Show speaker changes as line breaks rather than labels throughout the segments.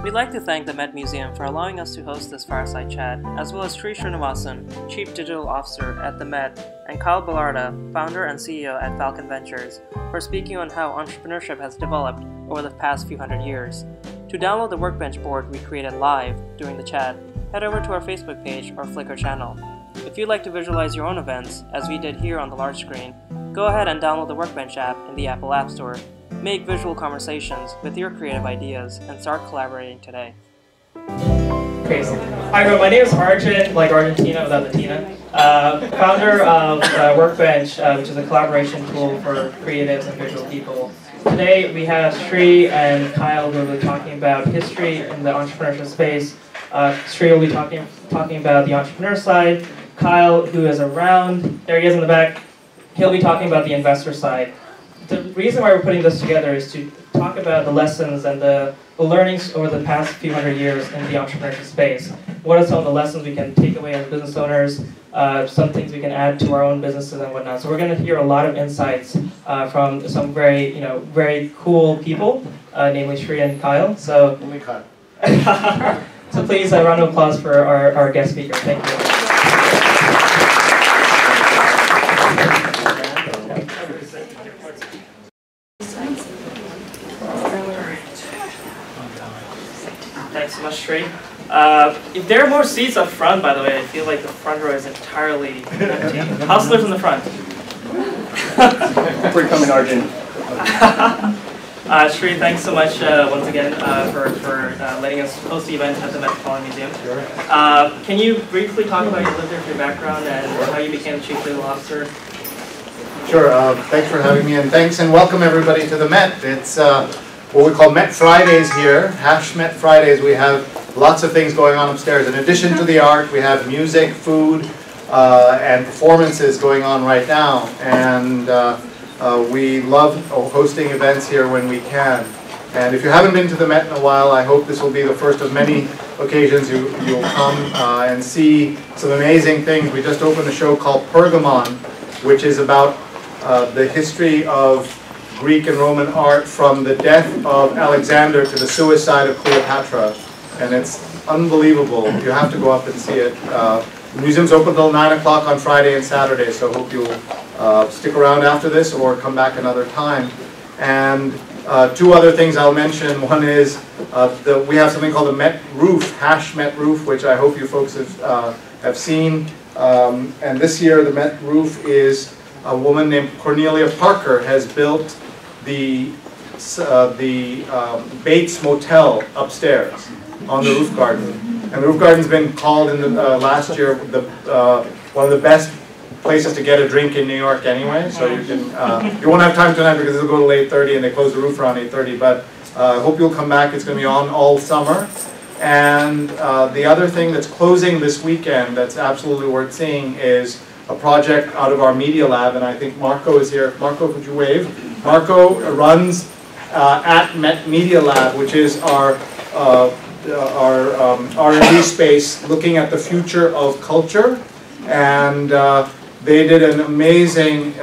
We'd like to thank the Met Museum for allowing us to host this Fireside Chat, as well as Sreenivasan, Chief Digital Officer at the Met, and Kyle Ballarta, Founder and CEO at Falcon Ventures, for speaking on how entrepreneurship has developed over the past few hundred years. To download the Workbench board we created live during the chat, head over to our Facebook page or Flickr channel. If you'd like to visualize your own events, as we did here on the large screen, go ahead and download the Workbench app in the Apple App Store. Make visual conversations with your creative ideas and start collaborating today.
Okay, so, hi everyone, my name is Arjun, like Argentina without the Tina, founder of Workbench, which is a collaboration tool for creatives and visual people. Today we have Sree and Kyle who will be talking about history in the entrepreneurship space. Sree will be talking about the entrepreneur side. Kyle, who is around, there he is in the back, he'll be talking about the investor side. The reason why we're putting this together is to talk about the lessons and the learnings over the past few hundred years in the entrepreneurship space. What are some of the lessons we can take away as business owners, some things we can add to our own businesses and whatnot. So we're going to hear a lot of insights from some very cool people, namely Sree and Kyle. So,
only Kyle.
So please, a round of applause for our guest speaker. Thank you. Thanks so much, Sree. If there are more seats up front, by the way, I feel like the front row is entirely empty. Hustlers in the front.
We're coming, Arjun.
Sree, thanks so much once again for letting us host the event at the Metropolitan Museum.
Sure.
Can you briefly talk about your background and how you became the Chief Digital Officer?
Sure. Thanks for having me, and thanks and welcome everybody to the Met. It's what we call Met Fridays here, #Met Fridays. We have lots of things going on upstairs. In addition to the art, we have music, food, and performances going on right now. And we love hosting events here when we can. And if you haven't been to the Met in a while, I hope this will be the first of many occasions you'll come and see some amazing things. We just opened a show called Pergamon, which is about the history of Greek and Roman art from the death of Alexander to the suicide of Cleopatra. And it's unbelievable. You have to go up and see it. The museum's open till 9 o'clock on Friday and Saturday, so I hope you'll stick around after this or come back another time. And two other things I'll mention. One is we have something called the Met Roof, #Met Roof, which I hope you folks have seen. And this year the Met Roof is a woman named Cornelia Parker has built the Bates Motel upstairs on the roof garden. And the roof garden's been called in the last year one of the best places to get a drink in New York anyway. So you can you won't have time tonight because it'll go till 8:30 and they close the roof around 8:30. But I hope you'll come back. It's going to be on all summer. And the other thing that's closing this weekend that's absolutely worth seeing is a project out of our media lab, and I think Marco is here. Marco, would you wave? Marco runs at Met Media Lab, which is our R&D space looking at the future of culture. And they did an amazing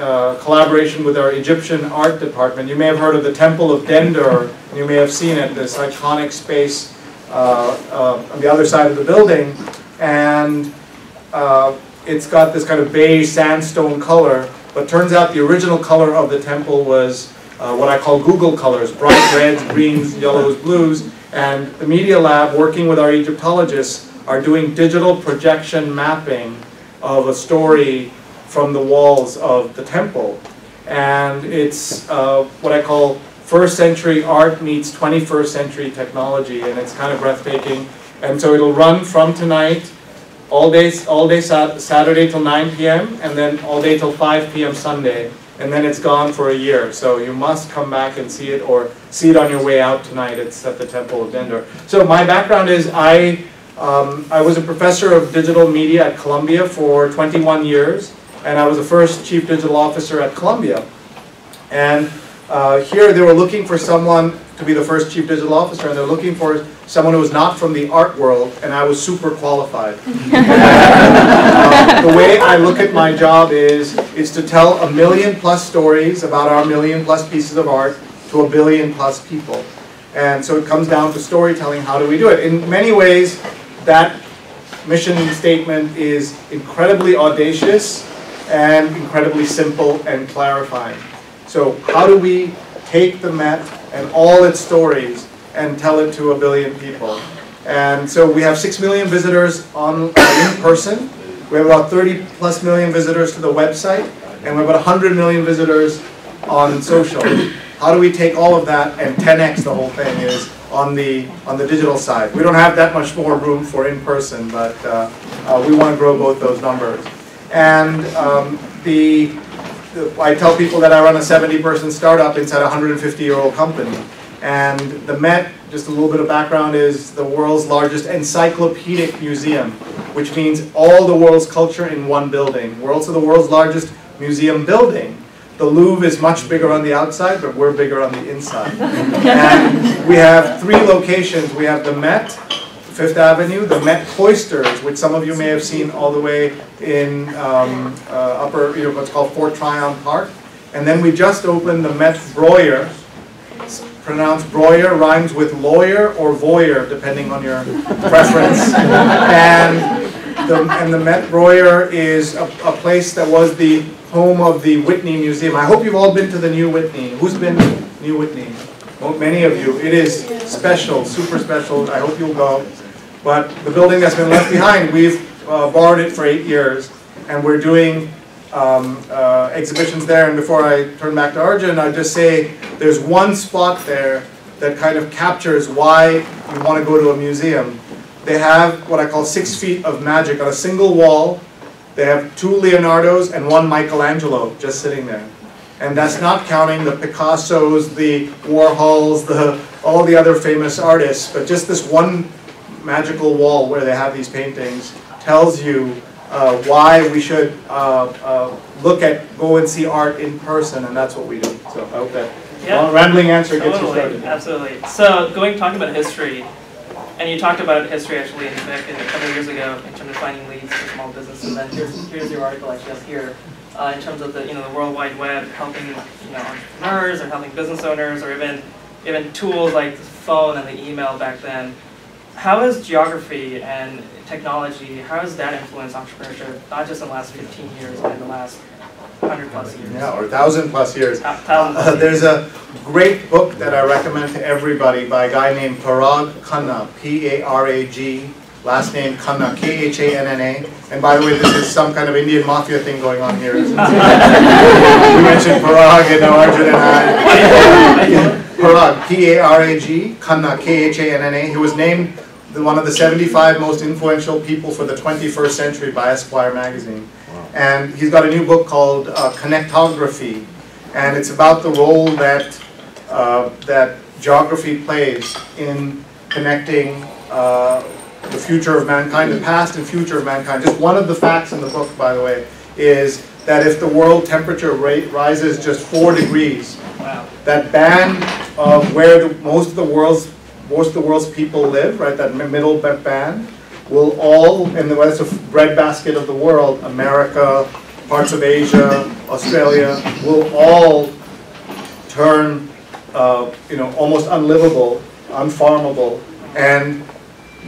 collaboration with our Egyptian art department. You may have heard of the Temple of Dendur. You may have seen it, this iconic space on the other side of the building. And it's got this kind of beige sandstone color, but turns out the original color of the temple was what I call Google colors, bright reds, greens, yellows, blues. And the Media Lab, working with our Egyptologists, are doing digital projection mapping of a story from the walls of the temple. And it's what I call first century art meets 21st century technology, and it's kind of breathtaking. And so it'll run from tonight all day Saturday till 9 p.m. and then all day till 5 p.m. Sunday, and then it's gone for a year. So you must come back and see it, or see it on your way out tonight. It's at the Temple of Dendur. So my background is I was a professor of digital media at Columbia for 21 years, and I was the first chief digital officer at Columbia. And here they were looking for someone to be the first chief digital officer, and they're looking for someone who was not from the art world, and I was super qualified. The way I look at my job is to tell 1 million+ stories about our 1 million+ pieces of art to 1 billion+ people. And so it comes down to storytelling. How do we do it? In many ways, that mission statement is incredibly audacious and incredibly simple and clarifying. So how do we take the Met and all its stories and tell it to 1 billion people? And so we have 6 million visitors in person. We have about 30+ million visitors to the website, and we have about 100 million visitors on social. How do we take all of that and 10x the whole thing is on the digital side? We don't have that much more room for in person, but we want to grow both those numbers. And I tell people that I run a 70-person startup inside a 150-year-old company. And the Met, just a little bit of background, is the world's largest encyclopedic museum, which means all the world's culture in one building. We're also the world's largest museum building. The Louvre is much bigger on the outside, but we're bigger on the inside. And we have 3 locations. We have the Met, Fifth Avenue, the Met Cloisters, which some of you may have seen all the way in what's called Fort Tryon Park. And then we just opened the Met Breuer. Pronounced Breuer, rhymes with lawyer or voyeur, depending on your preference. And the Met Breuer is a place that was the home of the Whitney Museum. I hope you've all been to the New Whitney. Who's been to New Whitney? Well, many of you. It is special, super special. I hope you'll go. But the building that's been left behind, we've borrowed it for 8 years, and we're doing exhibitions there. And before I turn back to Arjun, I'd just say there's one spot there that kind of captures why you want to go to a museum. They have what I call 6 feet of magic on a single wall. They have 2 Leonardos and 1 Michelangelo just sitting there. And that's not counting the Picassos, the Warhols, all the other famous artists, but just this one magical wall where they have these paintings tells you why we should go and see art in person, and that's what we do. So I hope that rambling answer gets you started.
Absolutely. So talking about history, and you talked about history actually in fact a couple of years ago in terms of finding leads for small businesses. And then here's your article actually up here in terms of the the World Wide Web helping entrepreneurs or helping business owners, or even tools like the phone and the email back then. How has geography and technology, how has that influenced entrepreneurship, not just in the last 15 years, but in the last 100+ years?
Yeah, or 1,000+ years.
1,000+ years.
There's a great book that I recommend to everybody by a guy named Parag Khanna, P-A-R-A-G, last name Khanna, K-H-A-N-N-A. And by the way, this is some kind of Indian mafia thing going on here. You mentioned Parag and Arjun and I. Parag, P-A-R-A-G, Khanna, K-H-A-N-N-A. He was named one of the 75 most influential people for the 21st century by Esquire magazine. And he's got a new book called Connectography, and it's about the role that geography plays in connecting the future of mankind, the past and future of mankind. Just one of the facts in the book, by the way, is that if the world temperature rate rises just 4 degrees, that band of where most of the world's people live, right, that middle band, will all, in the west of breadbasket of the world, America, parts of Asia, Australia, will all turn, almost unlivable, unfarmable, and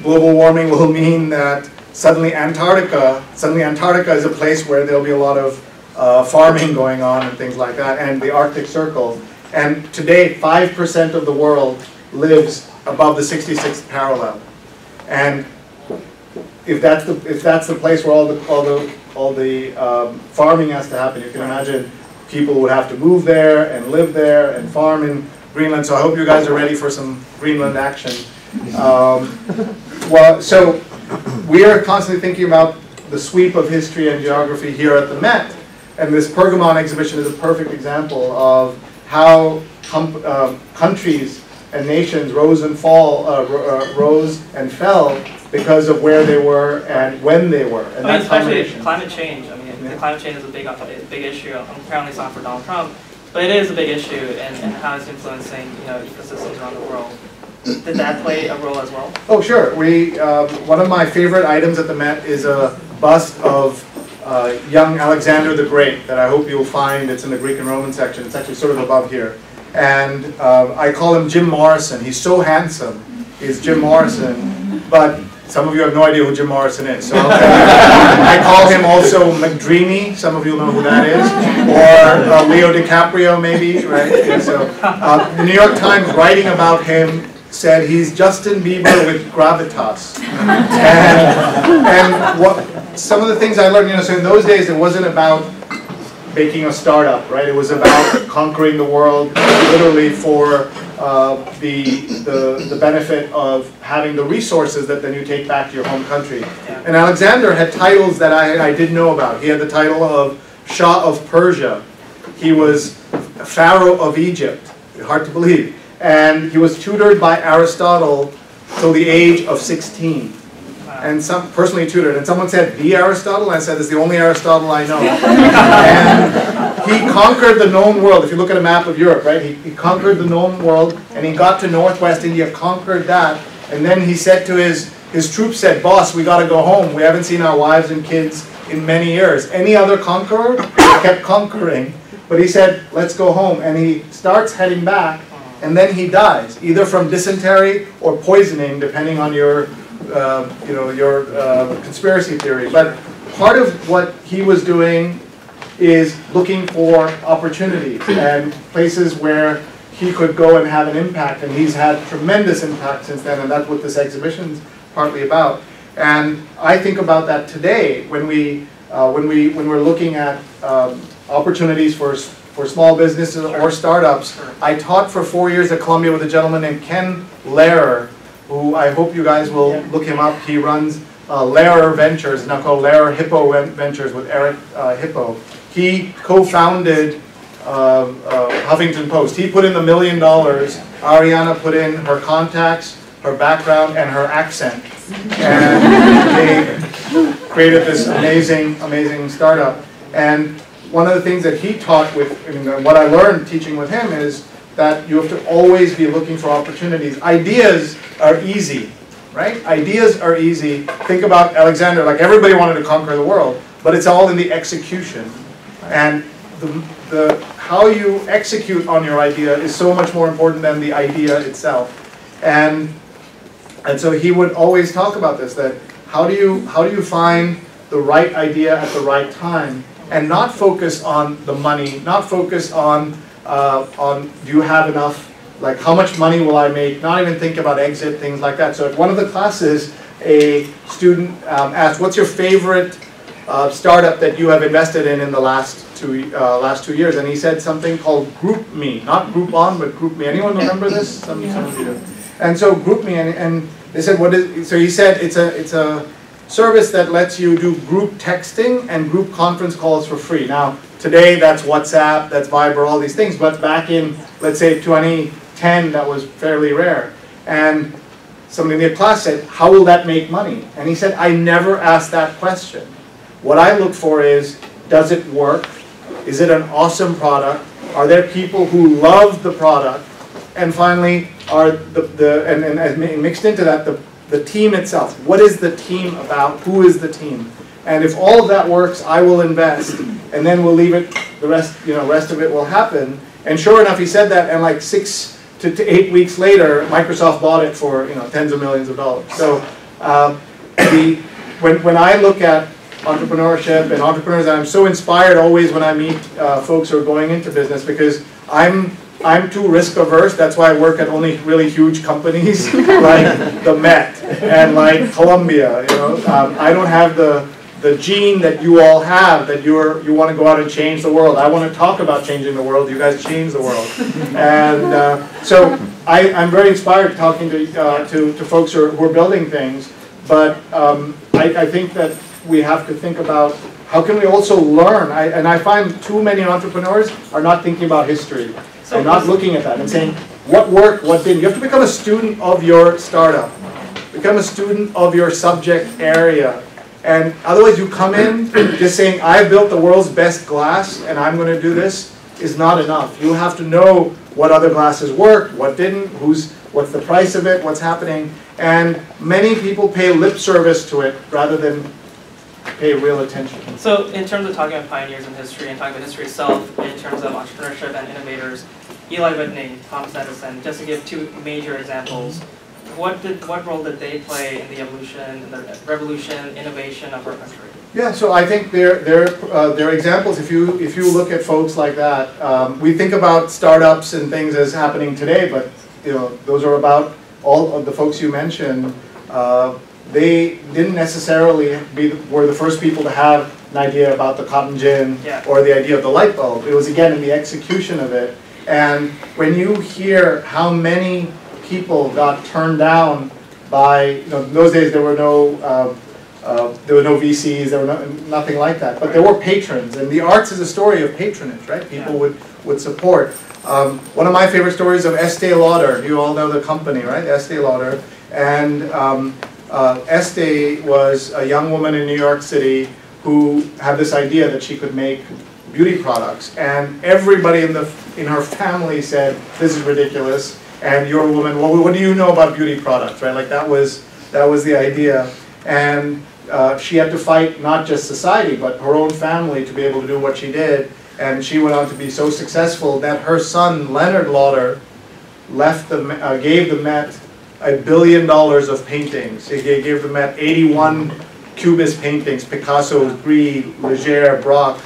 global warming will mean that suddenly Antarctica is a place where there'll be a lot of farming going on and things like that, and the Arctic Circle. And today, 5% of the world lives above the 66th parallel, and if that's the place where all the farming has to happen, you can imagine people would have to move there and live there and farm in Greenland. So I hope you guys are ready for some Greenland action. So we are constantly thinking about the sweep of history and geography here at the Met, and this Pergamon exhibition is a perfect example of how countries and nations rose and fell because of where they were and when they were. And that's
especially climate change. I mean, the climate change is a big issue. Apparently, it's not for Donald Trump, but it is a big issue, and how it's influencing ecosystems around the world. Did that play a role as well?
Oh, sure. One of my favorite items at the Met is a bust of young Alexander the Great that I hope you'll find. It's in the Greek and Roman section. It's actually sort of above here. And I call him Jim Morrison. He's so handsome. He's Jim Morrison, but some of you have no idea who Jim Morrison is. So I'll tell you. I call him also McDreamy. Some of you know who that is. Or Leo DiCaprio, maybe, right? Yeah, so the New York Times, writing about him, said he's Justin Bieber with gravitas. And what some of the things I learned, so in those days it wasn't about making a startup, right? It was about conquering the world, literally for the benefit of having the resources that then you take back to your home country. And Alexander had titles that I didn't know about. He had the title of Shah of Persia. He was Pharaoh of Egypt. Hard to believe. And he was tutored by Aristotle till the age of 16. And personally tutored. And someone said, the Aristotle? And I said, it's the only Aristotle I know. And he conquered the known world. If you look at a map of Europe, right? He conquered the known world, and he got to Northwest India, conquered that. And then he said to his troops, said, boss, we got to go home. We haven't seen our wives and kids in many years. Any other conqueror kept conquering. But he said, let's go home. And he starts heading back, and then he dies, either from dysentery or poisoning, depending on your conspiracy theory. But part of what he was doing is looking for opportunities and places where he could go and have an impact. And he's had tremendous impact since then, and that's what this exhibition is partly about. And I think about that today when we're looking at opportunities for small businesses or startups. I taught for 4 years at Columbia with a gentleman named Ken Lehrer, who I hope you guys will look him up. He runs Lehrer Ventures, now called Lehrer Hippo Ventures with Eric Hippo. He co-founded Huffington Post. He put in the $1 million. Ariana put in her contacts, her background, and her accent. And they created this amazing startup. And one of the things that he taught what I learned teaching with him is that you have to always be looking for opportunities. Ideas are easy, right? Ideas are easy. Think about Alexander, like everybody wanted to conquer the world, but it's all in the execution. And how you execute on your idea is so much more important than the idea itself. And so he would always talk about this, that how do you find the right idea at the right time, and not focus on the money, not focus on do you have enough, like how much money will I make, not even think about exit, things like that. So at one of the classes, a student asked, what's your favorite startup that you have invested in the last 2 years? And he said something called GroupMe, not Groupon, but GroupMe. Anyone remember this? Some of you do. And so GroupMe, and they said, what is, so he said it's a service that lets you do group texting and group conference calls for free. Now, today that's WhatsApp, that's Viber, all these things, but back in, let's say, 2010, that was fairly rare. And somebody in the class said, how will that make money? And he said, I never asked that question. What I look for is, does it work? Is it an awesome product? Are there people who love the product? And finally, are and mixed into that, the team itself. What is the team about? Who is the team? And if all of that works, I will invest, and then we'll leave it. The rest of it will happen. And sure enough, he said that, and like 6 to 8 weeks later, Microsoft bought it for tens of millions of dollars. So when I look at entrepreneurship and entrepreneurs, I'm so inspired always when I meet folks who are going into business, because I'm too risk averse. That's why I work at only really huge companies like the Met and like Columbia. I don't have the gene that you all have, that you want to go out and change the world. I want to talk about changing the world. You guys change the world. And so I'm very inspired talking to folks who are building things. But I think that we have to think about how can we also learn. And I find too many entrepreneurs are not thinking about history. They're not looking at that and saying, what worked, what didn't. You have to become a student of your startup. Become a student of your subject area. And otherwise you come in just saying, I built the world's best glass and I'm going to do this, is not enough. You have to know what other glasses worked, what didn't, what's the price of it, what's happening. And many people pay lip service to it rather than pay real attention.
So in terms of talking about pioneers in history and talking about history itself, in terms of entrepreneurship and innovators,
Eli Whitney, Thomas Edison, just to give two major examples. What role did they play in the evolution, the revolution, innovation of our country?
Yeah, so I think they're examples. If you look at folks like that, we think about startups and things as happening today, but those are about all of the folks you mentioned. They didn't necessarily were the first people to have an idea about the cotton gin or the idea of the light bulb. It was again in the execution of it. And when you hear how many people got turned down by, in those days there were no VCs, there were nothing like that. But there were patrons, and the arts is a story of patronage, right? People would support. One of my favorite stories of Estee Lauder. You all know the company, right? Estee Lauder. And Estee was a young woman in New York City who had this idea that she could make beauty products, and everybody in her family said, "This is ridiculous." And you're a woman. Well, what do you know about beauty products, right? Like that was the idea, and she had to fight not just society but her own family to be able to do what she did. And she went on to be so successful that her son Leonard Lauder gave the Met $1 billion of paintings. He gave the Met 81 Cubist paintings, Picasso, Sree, Leger, Braque.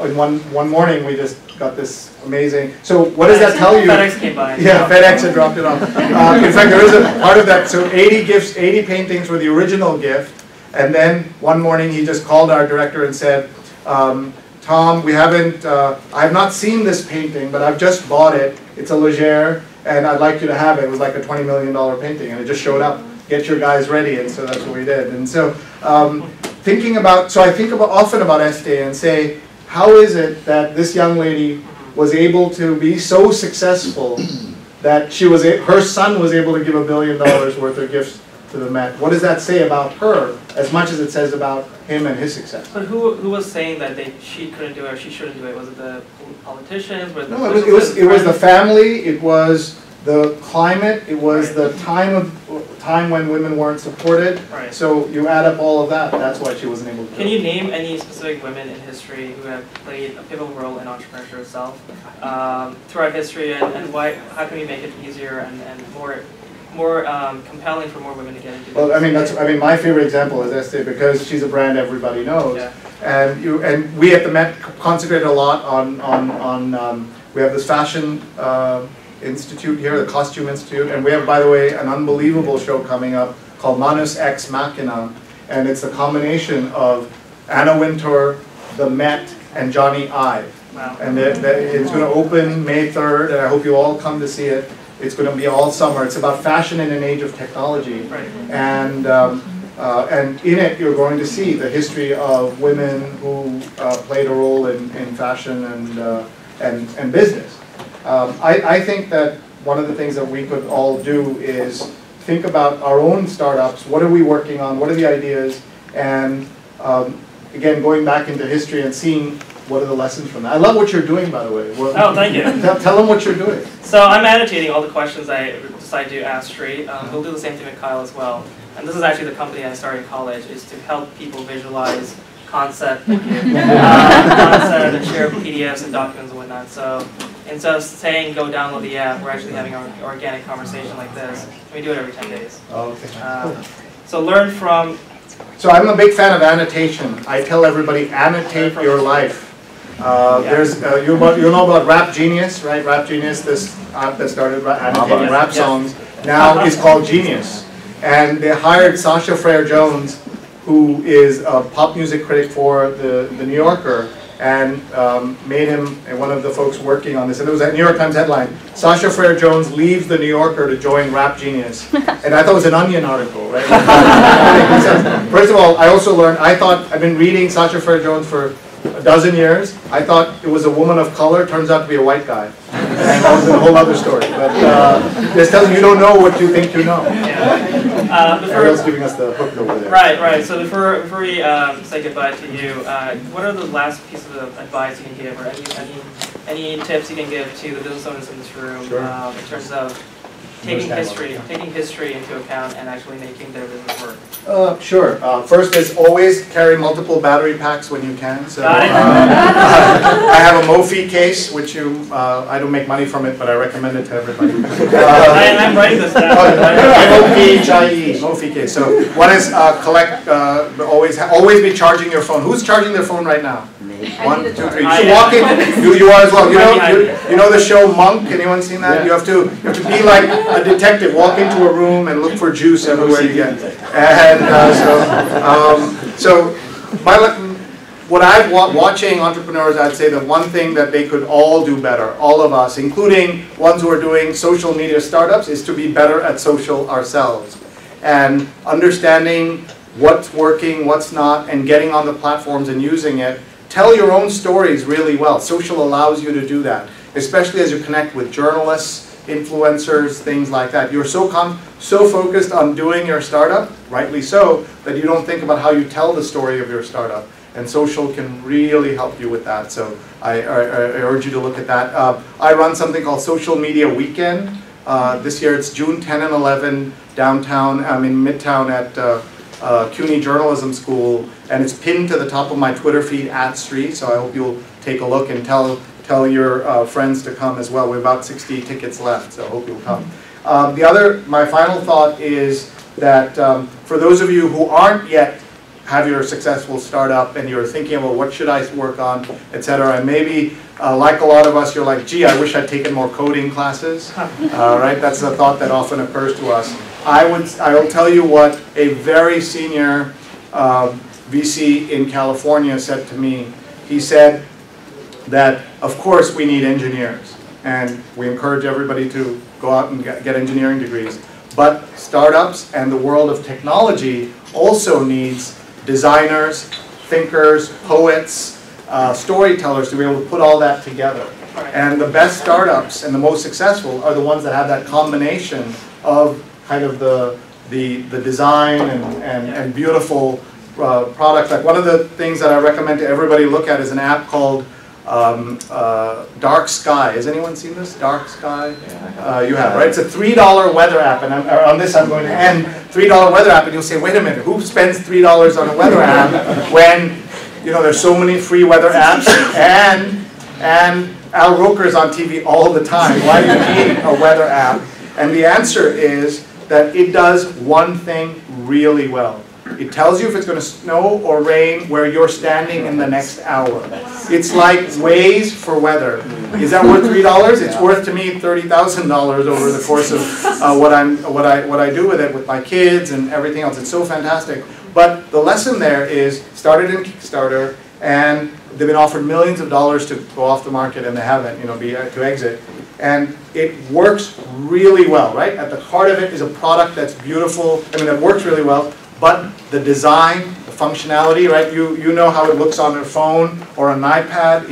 In one morning, we just got this amazing. So what does that tell you?
FedEx came by.
Yeah, FedEx had dropped it off. In fact, there is a part of that. So 80 gifts, 80 paintings were the original gift. And then one morning, he just called our director and said, "Tom, I have not seen this painting, but I've just bought it. It's a Leger, and I'd like you to have it." It was like a $20 million painting, and it just showed up. Get your guys ready, and so that's what we did. And so, I think often about Estee and say, how is it that this young lady was able to be so successful that her son was able to give $1 billion worth of gifts to the Met? What does that say about her as much as it says about him and his success?
But who was saying that she couldn't do it or she shouldn't do it? Was it the politicians?
No, it was the family. It was the climate. It was the time when women weren't supported. Right. So you add up all of that. That's why she wasn't able to.
Can you name any specific women in history who have played a pivotal role in entrepreneurship itself throughout history, and how can we make it easier and more compelling for more women to get into?
Well, I mean, my favorite example is Estee because she's a brand everybody knows, and we at the Met concentrate a lot on we have this fashion institute here, the Costume Institute, and we have, by the way, an unbelievable show coming up called Manus Ex Machina, and it's a combination of Anna Wintour, the Met, and Johnny Ive. Wow. And it's going to open May 3rd, and I hope you all come to see it. It's going to be all summer. It's about fashion in an age of technology, and in it you're going to see the history of women who played a role in fashion and business. I think that one of the things that we could all do is think about our own startups. What are we working on? What are the ideas? And again, going back into history and seeing what are the lessons from that. I love what you're doing, by the way.
Oh, thank you.
Tell them what you're doing.
So I'm annotating all the questions I decided to ask Sree. We'll do the same thing with Kyle as well. And this is actually the company I started in college, is to help people visualize concept, concept and share PDFs and documents and whatnot. So instead of saying go download the app, we're actually having an organic conversation like this. We do it every 10 days.
Okay.
So learn from.
So I'm a big fan of annotation. I tell everybody, annotate your life. You know about Rap Genius, right? Rap Genius, this app that started annotating rap songs, now is called Genius. And they hired Sacha Frere Jones, who is a pop music critic for the New Yorker, and made him one of the folks working on this. And it was a New York Times headline, Sacha Frere Jones leaves the New Yorker to join Rap Genius. And I thought it was an Onion article, right? First of all, I also learned, I've been reading Sacha Frere Jones for a dozen years. I thought it was a woman of color, turns out to be a white guy. And that was a whole other story. But just telling you don't know what you think you know. Ariel's giving us the hook over there.
Right. So before we say goodbye to you, what are the last pieces of advice you can give, or any tips you can give to the business owners in this room in terms of taking history into account and actually making their business work?
Sure. First is always carry multiple battery packs when you can. So
Got it.
I have a Mophie case, which I don't make money from it, but I recommend it to everybody.
I'm writing this down.
Mophie case. So one is always be charging your phone. Who's charging their phone right now? 1, 2, 3. You should walk in. You are as well. You know the show Monk? Anyone seen that? You have to be like a detective. Walk into a room and look for juice everywhere you get. And what I'm watching entrepreneurs, I'd say the one thing that they could all do better, all of us, including ones who are doing social media startups, is to be better at social ourselves and understanding what's working, what's not, and getting on the platforms and using it. Tell your own stories really well. Social allows you to do that, especially as you connect with journalists, influencers, things like that. You're so focused on doing your startup, rightly so, that you don't think about how you tell the story of your startup. And social can really help you with that. So I urge you to look at that. I run something called Social Media Weekend. This year it's June 10 and 11 downtown, in Midtown at CUNY Journalism School, and it's pinned to the top of my Twitter feed at Sree, so I hope you'll take a look and tell your friends to come as well. We have about 60 tickets left, so I hope you'll come. My final thought is that for those of you who aren't yet have your successful startup and you're thinking about what should I work on, etc., and maybe like a lot of us, you're like, gee, I wish I'd taken more coding classes, right? That's a thought that often occurs to us. I will tell you what a very senior VC in California said to me. He said that, of course, we need engineers, and we encourage everybody to go out and get engineering degrees. But startups and the world of technology also needs designers, thinkers, poets, storytellers to be able to put all that together. And the best startups and the most successful are the ones that have that combination of kind of the design and beautiful product. Like one of the things that I recommend to everybody look at is an app called Dark Sky. Has anyone seen this? Dark Sky? You have, right? It's a $3 weather app, and on this I'm going to end. $3 weather app, and you'll say, wait a minute, who spends $3 on a weather app when there's so many free weather apps and Al Roker's on TV all the time? Why do you need a weather app? And the answer is that it does one thing really well. It tells you if it's going to snow or rain where you're standing in the next hour. It's like Waze for weather. Is that worth $3? It's worth to me $30,000 over the course of what I do with it with my kids and everything else. It's so fantastic. But the lesson there is started in Kickstarter, and they've been offered millions of dollars to go off the market, and they haven't, to exit. And it works really well, right? At the heart of it is a product that's beautiful. That works really well. But the design, the functionality, right? You know how it looks on a phone or an iPad.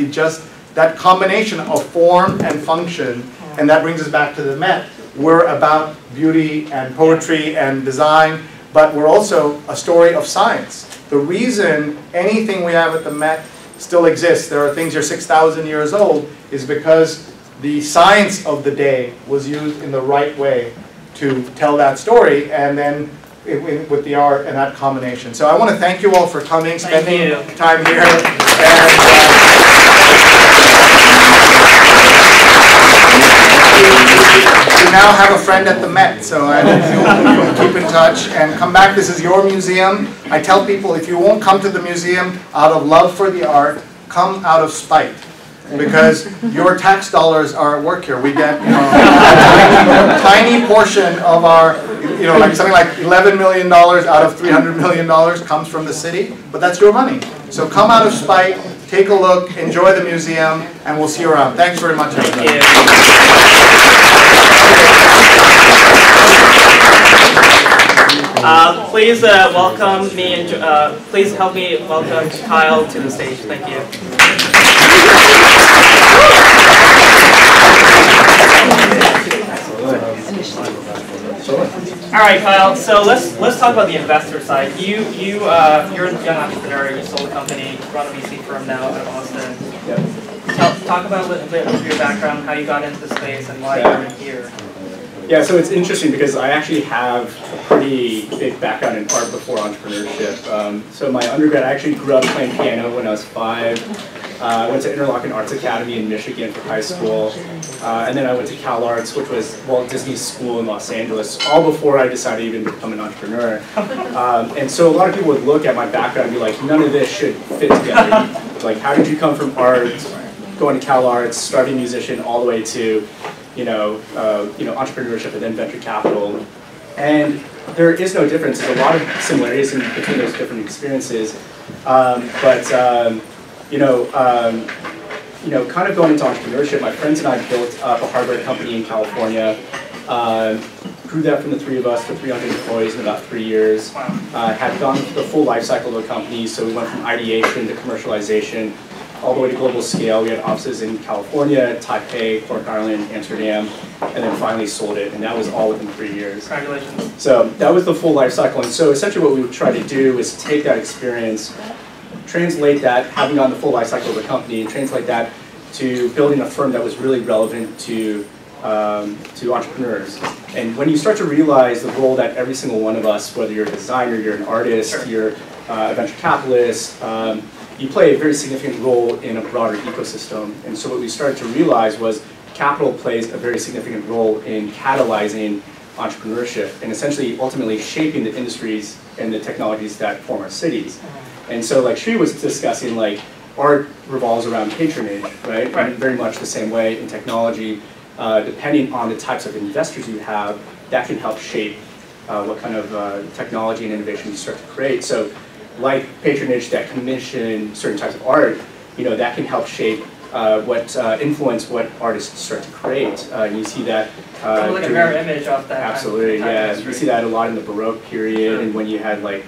That combination of form and function, and that brings us back to the Met. We're about beauty and poetry and design, but we're also a story of science. The reason anything we have at the Met still exists, there are things that are 6,000 years old, is because the science of the day was used in the right way to tell that story, and then with the art and that combination. So I want to thank you all for coming, spending time here. And, you now have a friend at the Met, so I hope you'll keep in touch and come back. This is your museum. I tell people if you won't come to the museum out of love for the art, come out of spite. Because your tax dollars are at work here. We get a tiny portion of our, like something like $11 million out of $300 million comes from the city, but that's your money. So come out of spite, take a look, enjoy the museum, and we'll see you around. Thanks very much, everybody.
Please welcome me and please help me welcome Kyle to the stage. Thank you. All right, Kyle. So let's talk about the investor side. You're a young entrepreneur. You sold a company, run a VC firm now out of Austin.
Yep.
Talk about a little bit of your background, how you got into the space, and why you're here.
Yeah, so it's interesting because I actually have a pretty big background in art before entrepreneurship. So my undergrad, I actually grew up playing piano when I was 5. I went to Interlochen Arts Academy in Michigan for high school. And then I went to Cal Arts, which was Walt Disney's school in Los Angeles, all before I decided to even become an entrepreneur. And so a lot of people would look at my background and be like, none of this should fit together. Like, how did you come from art, going to Cal Arts, starting a musician, all the way to entrepreneurship and then venture capital? And there is no difference. There's a lot of similarities between those different experiences. Kind of going into entrepreneurship, my friends and I built up a hardware company in California. Grew that from the 3 of us to 300 employees in about 3 years. Had gone through the full life cycle of the company, so we went from ideation to commercialization, all the way to global scale. We had offices in California, Taipei, Cork Island, Amsterdam, and then finally sold it, and that was all within 3 years.
Congratulations.
So that was the full life cycle, and so essentially what we would try to do is take that experience, translate that, having gone the full life cycle of the company, and translate that to building a firm that was really relevant to entrepreneurs. And when you start to realize the role that every single one of us, whether you're a designer, you're an artist, sure, you're a venture capitalist, you play a very significant role in a broader ecosystem. And so what we started to realize was capital plays a very significant role in catalyzing entrepreneurship and essentially ultimately shaping the industries and the technologies that form our cities. And so like Sree was discussing, like art revolves around patronage, right? And very much the same way in technology, depending on the types of investors you have, that can help shape what kind of technology and innovation you start to create. So like patronage that commission certain types of art, that can help shape influence what artists start to create. You see that
like a mirror image of that.
Absolutely, yeah. You see that a lot in the Baroque period, sure, and when you had like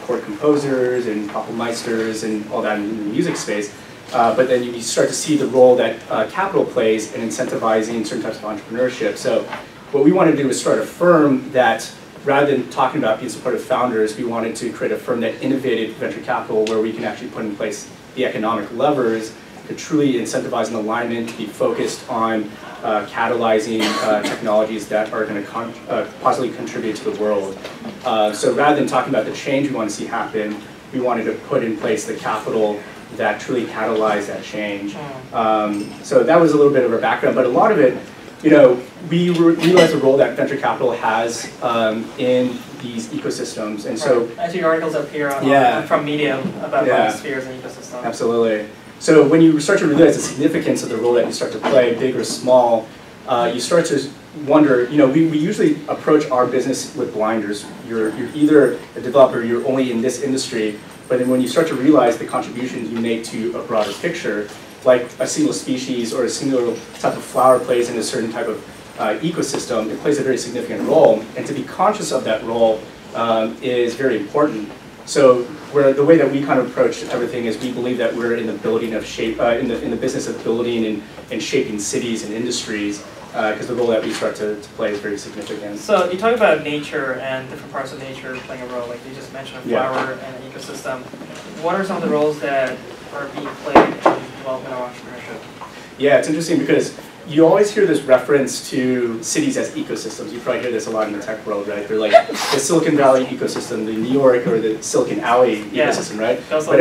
court composers and Kapellmeisters and all that in the music space. But then you start to see the role that capital plays in incentivizing certain types of entrepreneurship. So what we want to do is start a firm that, rather than talking about being supportive founders, we wanted to create a firm that innovated venture capital where we can actually put in place the economic levers to truly incentivize an alignment, to be focused on catalyzing technologies that are going to positively contribute to the world. So rather than talking about the change we want to see happen, we wanted to put in place the capital that truly catalyze that change. So that was a little bit of our background, but a lot of it, we realized the role that venture capital has in these ecosystems, and so
actually articles up here from Medium about spheres and ecosystems.
Absolutely. So when you start to realize the significance of the role that you start to play, big or small, you start to wonder. We usually approach our business with blinders. You're either a developer, you're only in this industry. But then when you start to realize the contributions you make to a broader picture, like a single species or a single type of flower plays in a certain type of ecosystem, it plays a very significant role. And to be conscious of that role is very important. So the way that we kind of approach everything is we believe that we're in the building of in the business of building and shaping cities and industries, because the role that we start to play is very significant.
So you talk about nature and different parts of nature playing a role, like you just mentioned a flower and an ecosystem. What are some of the roles that are being played in the development of entrepreneurship?
Yeah, it's interesting because you always hear this reference to cities as ecosystems. You probably hear this a lot in the tech world, right? They're like the Silicon Valley ecosystem, the New York or the Silicon Alley ecosystem, right? But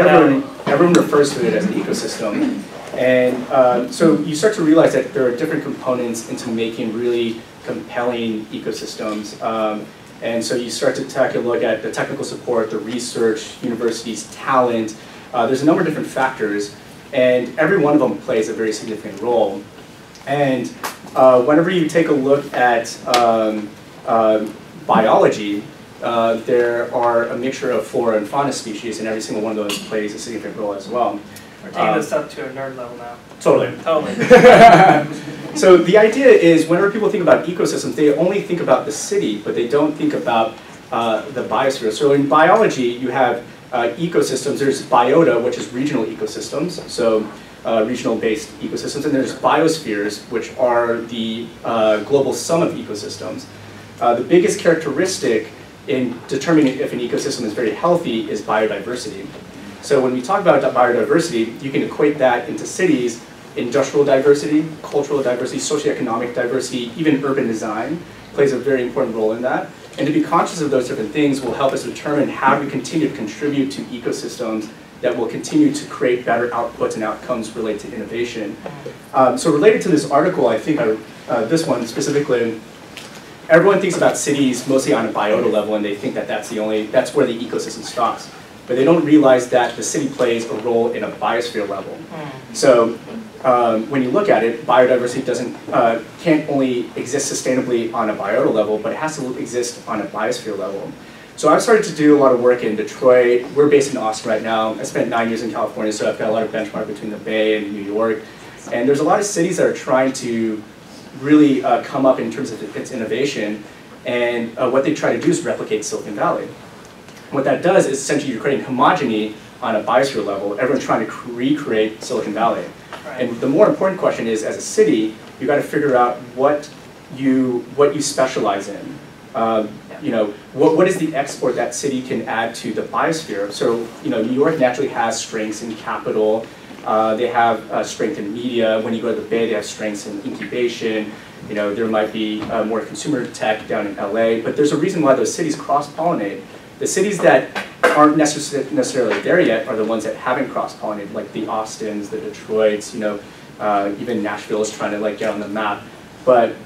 everyone refers to it as an ecosystem. And so you start to realize that there are different components into making really compelling ecosystems. And so you start to take a look at the technical support, the research, universities, talent. There's a number of different factors, and every one of them plays a very significant role. And whenever you take a look at biology, there are a mixture of flora and fauna species, and every single one of those plays a significant role as well.
We're taking this up to a nerd level now.
Totally.
Totally.
So the idea is whenever people think about ecosystems, they only think about the city, but they don't think about the biosphere. So in biology, you have ecosystems. There's biota, which is regional ecosystems, so regional-based ecosystems, and there's biospheres, which are the global sum of ecosystems. The biggest characteristic in determining if an ecosystem is very healthy is biodiversity. So when we talk about biodiversity, you can equate that into cities industrial diversity, cultural diversity, socioeconomic diversity, even urban design plays a very important role in that. And to be conscious of those different things will help us determine how we continue to contribute to ecosystems that will continue to create better outputs and outcomes related to innovation. So related to this article, I think this one specifically, everyone thinks about cities mostly on a biota level, and they think that that's where the ecosystem stops. But they don't realize that the city plays a role in a biosphere level. So when you look at it, biodiversity can't only exist sustainably on a biota level, but it has to exist on a biosphere level. So I've started to do a lot of work in Detroit. We're based in Austin right now. I spent 9 years in California, so I've got a lot of benchmark between the Bay and New York. And there's a lot of cities that are trying to really come up in terms of its innovation. And what they try to do is replicate Silicon Valley. What that does is essentially you're creating homogeny on a biosphere level. Everyone's trying to recreate Silicon Valley. Right. And the more important question is, as a city, you got to figure out what you specialize in. What is the export that city can add to the biosphere? So, New York naturally has strengths in capital. They have strength in media. When you go to the Bay, they have strengths in incubation. There might be more consumer tech down in LA, but there's a reason why those cities cross-pollinate. The cities that aren't necessarily there yet are the ones that haven't cross-pollinated, like the Austins, the Detroits, even Nashville is trying to get on the map. But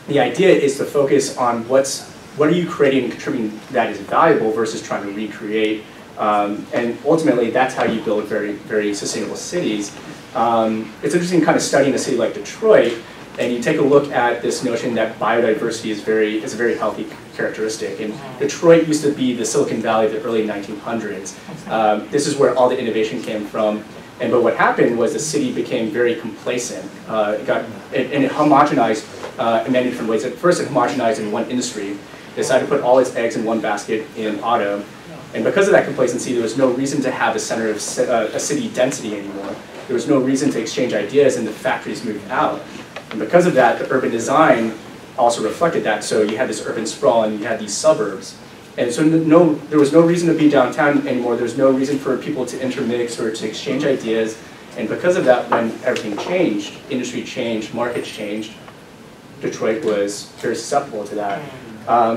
the idea is to focus on what are you creating and contributing that is valuable versus trying to recreate. And ultimately, that's how you build very, very sustainable cities. It's interesting kind of studying a city like Detroit, and you take a look at this notion that biodiversity is a very healthy characteristic. And Detroit used to be the Silicon Valley of the early 1900s. This is where all the innovation came from. But what happened was the city became very complacent. It homogenized in many different ways. At first, it homogenized in one industry. It decided to put all its eggs in one basket in auto. And because of that complacency, there was no reason to have a center of a city density anymore. There was no reason to exchange ideas, and the factories moved out. And because of that, the urban design also reflected that. So you had this urban sprawl, and you had these suburbs. And so there was no reason to be downtown anymore. There was no reason for people to intermix or to exchange ideas. And because of that, when everything changed, industry changed, markets changed, Detroit was very susceptible to that.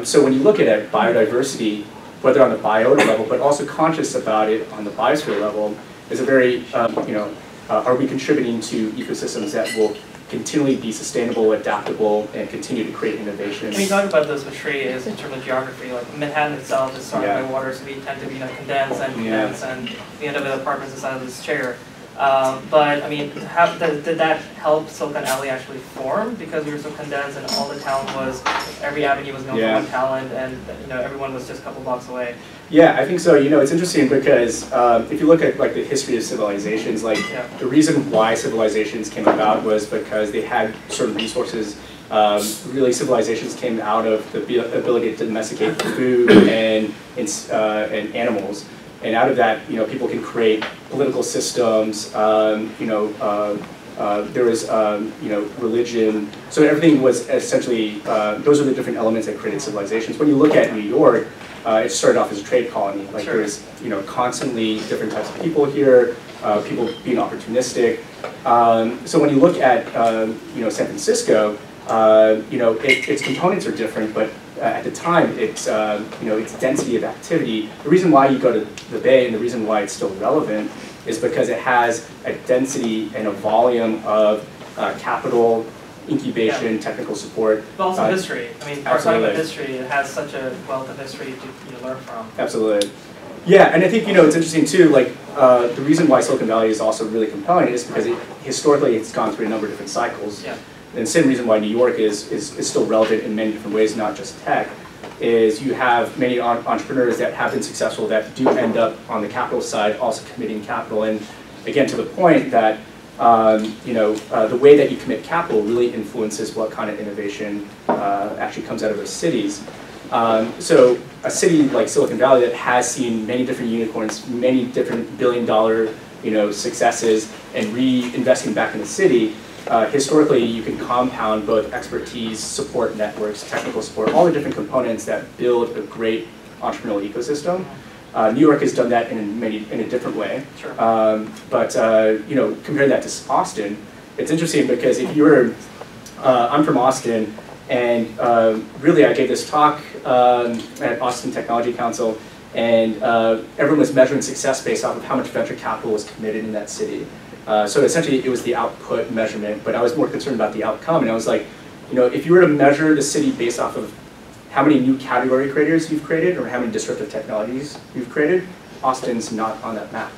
So when you look at it, biodiversity, whether on the biota level, but also conscious about it on the biosphere level, is a very, are we contributing to ecosystems that will continually be sustainable, adaptable, and continue to create innovation?
When you talk about this with Sree is in terms of geography, like Manhattan itself is surrounded by water, so we tend to be condensed, and we end up with apartments the size of this chair. But I mean, did that help Silicon Valley actually form because we were so condensed and all the talent was, every avenue was known for one talent, and everyone was just a couple blocks away?
Yeah, I think so. It's interesting because if you look at the history of civilizations, the reason why civilizations came about was because they had certain resources. Really, civilizations came out of the ability to domesticate food and animals. And out of that, people can create political systems. There was, religion. So everything was essentially, those are the different elements that created civilizations. When you look at New York, it started off as a trade colony. There's, constantly different types of people here, people being opportunistic. So when you look at, San Francisco, its components are different, but at the time, its density of activity. The reason why you go to the Bay and the reason why it's still relevant is because it has a density and a volume of capital, incubation, technical support.
But also history. I mean, talking about history, it has such a wealth of history to learn from.
Absolutely. Yeah, and I think it's interesting too. The reason why Silicon Valley is also really compelling is because historically it's gone through a number of different cycles. Yeah. And the same reason why New York is still relevant in many different ways, not just tech, is you have many entrepreneurs that have been successful that do end up on the capital side also committing capital. And again, to the point that the way that you commit capital really influences what kind of innovation actually comes out of those cities. So a city like Silicon Valley that has seen many different unicorns, many different billion-dollar successes, and reinvesting back in the city. Historically, you can compound both expertise, support networks, technical support, all the different components that build a great entrepreneurial ecosystem. New York has done that in a different way. Sure. But comparing that to Austin, it's interesting because if you were, I'm from Austin, and really I gave this talk at Austin Technology Council, and everyone was measuring success based off of how much venture capital was committed in that city. So essentially it was the output measurement, but I was more concerned about the outcome, and I was like, you know, if you were to measure the city based off of how many new category creators you've created or how many disruptive technologies you've created, Austin's not on that map.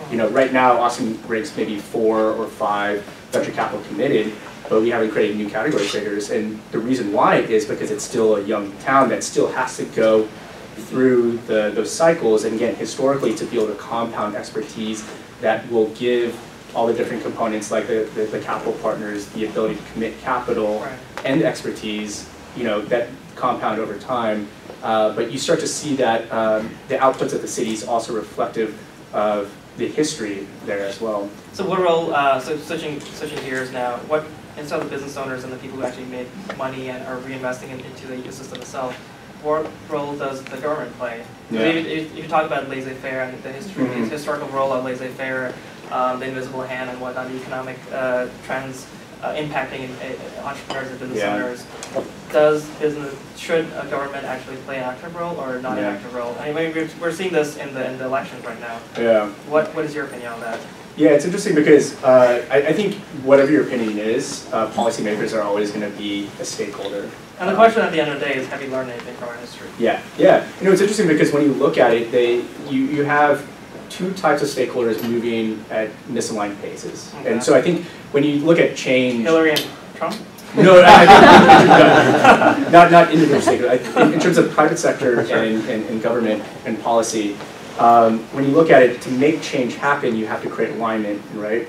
You know, right now Austin ranks maybe 4 or 5 venture capital committed, but we haven't created new category creators, and the reason why is because it's still a young town that still has to go through those cycles, and again, historically, to be able to compound expertise that will give all the different components, like the capital partners, the ability to commit capital and expertise, you know, that compound over time. But you start to see that the outputs of the city is also reflective of the history there as well.
So what role, so switching gears now, what, instead of the business owners and the people who actually made money and are reinvesting into the ecosystem itself, what role does the government play?
Yeah.
If you talk about laissez-faire and the history, the historical role of laissez-faire, the invisible hand and whatnot, the economic trends impacting entrepreneurs and business owners, should a government actually play an active role or not an active role? I mean, we're seeing this in the elections right now.
Yeah.
What is your opinion on that?
Yeah, it's interesting because I think whatever your opinion is, policymakers are always going to be a stakeholder.
And the question at the end of the day is, have you learned anything from our history?
Yeah, yeah. You know, it's interesting because when you look at it, you have 2 types of stakeholders moving at misaligned paces. Okay. And so I think when you look at change...
Hillary and Trump?
No, I think, not individual stakeholders. In terms of private sector and government and policy, when you look at it, to make change happen, you have to create alignment, right?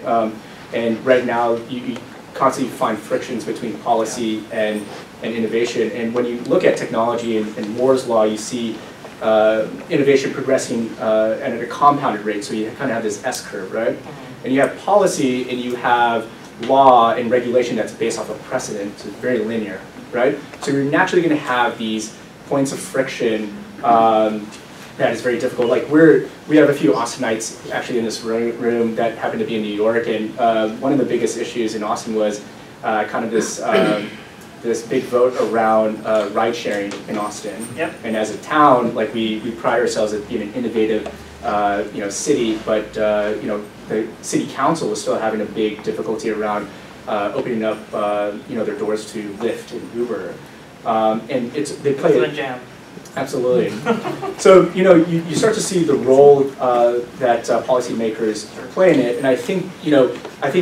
And right now, you constantly find frictions between policy and innovation. And when you look at technology and Moore's law, you see innovation progressing at a compounded rate. So you kind of have this S-curve, right? And you have policy and you have law and regulation that's based off of precedent. So it's very linear, right? So you're naturally going to have these points of friction that is very difficult. Like we have a few Austinites actually in this room that happen to be in New York, and one of the biggest issues in Austin was kind of this this big vote around ride sharing in Austin.
Yep.
And as a town, like we pride ourselves as being an innovative city, but the city council was still having a big difficulty around opening up their doors to Lyft and Uber, and they play
a jam.
Absolutely. So you start to see the role that policymakers play in it, and I think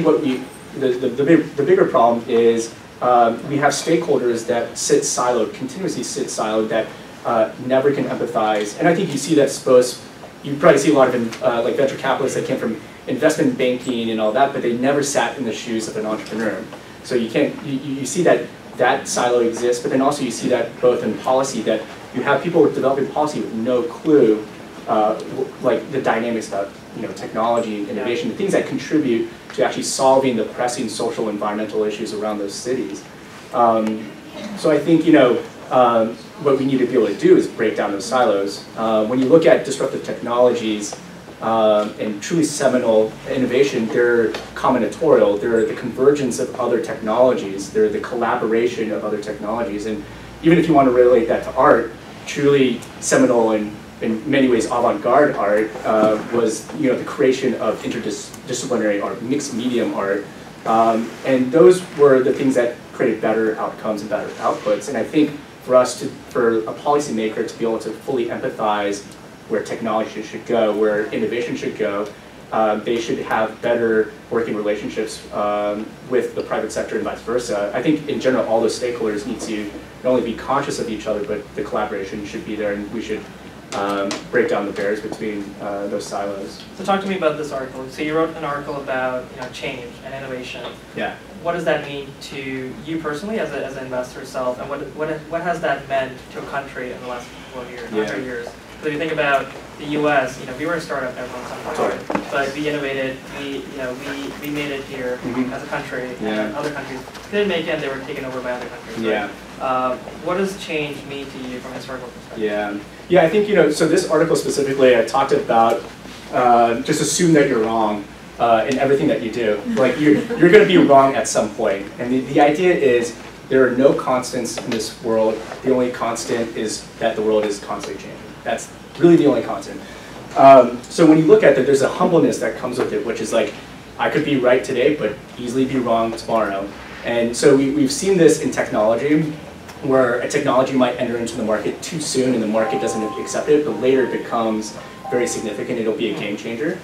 what the bigger problem is we have stakeholders that continuously sit siloed, that never can empathize, and I think you see that you probably see a lot of like venture capitalists that came from investment banking and all that, but they never sat in the shoes of an entrepreneur. So you see that silo exists, but then also you see that both in policy, that you have people developing policy with no clue, like the dynamics about technology and innovation, the things that contribute to actually solving the pressing social environmental issues around those cities. So I think what we need to be able to do is break down those silos. When you look at disruptive technologies and truly seminal innovation, they're combinatorial. They're the convergence of other technologies. They're the collaboration of other technologies. And even if you want to relate that to art, truly seminal and in many ways avant-garde art was the creation of interdisciplinary art, mixed medium art. And those were the things that created better outcomes and better outputs. And I think for a policymaker to be able to fully empathize where technology should go, where innovation should go, they should have better working relationships with the private sector and vice versa. I think in general, all those stakeholders need to not only be conscious of each other, but the collaboration should be there, and we should break down the barriers between those silos.
So talk to me about this article. So you wrote an article about change and innovation.
Yeah.
What does that mean to you personally as an investor yourself, and what has that meant to a country in the last 100 years? So if you think about the U.S., we were a startup at one time, but we innovated. We made it here as a country, and other countries didn't make it, and they were taken over by other countries.
Yeah.
Right? What does change mean to you from a historical perspective?
Yeah. I think so this article specifically, I talked about just assume that you're wrong. in everything that you do. Like you're going to be wrong at some point. And the idea is there are no constants in this world. The only constant is that the world is constantly changing. That's really the only constant. So when you look at that, there's a humbleness that comes with it, which is like, I could be right today, but easily be wrong tomorrow. And so we've seen this in technology, where a technology might enter into the market too soon and the market doesn't accept it, but later it becomes very significant. It'll be a game changer.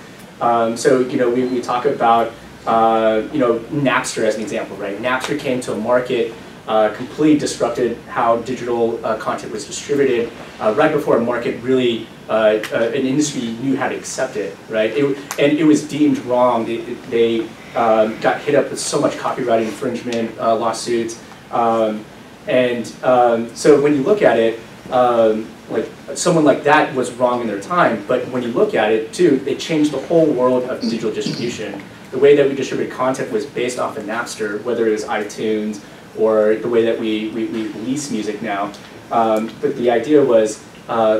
So we talk about Napster as an example, right? Napster came to a market, completely disrupted how digital content was distributed right before a market really, an industry knew how to accept it, right? And it was deemed wrong. They got hit up with so much copyright infringement lawsuits. So when you look at it, like someone like that was wrong in their time, but when you look at it too, it changed the whole world of digital distribution. The way that we distribute content was based off of Napster, whether it was iTunes or the way that we release music now. But the idea was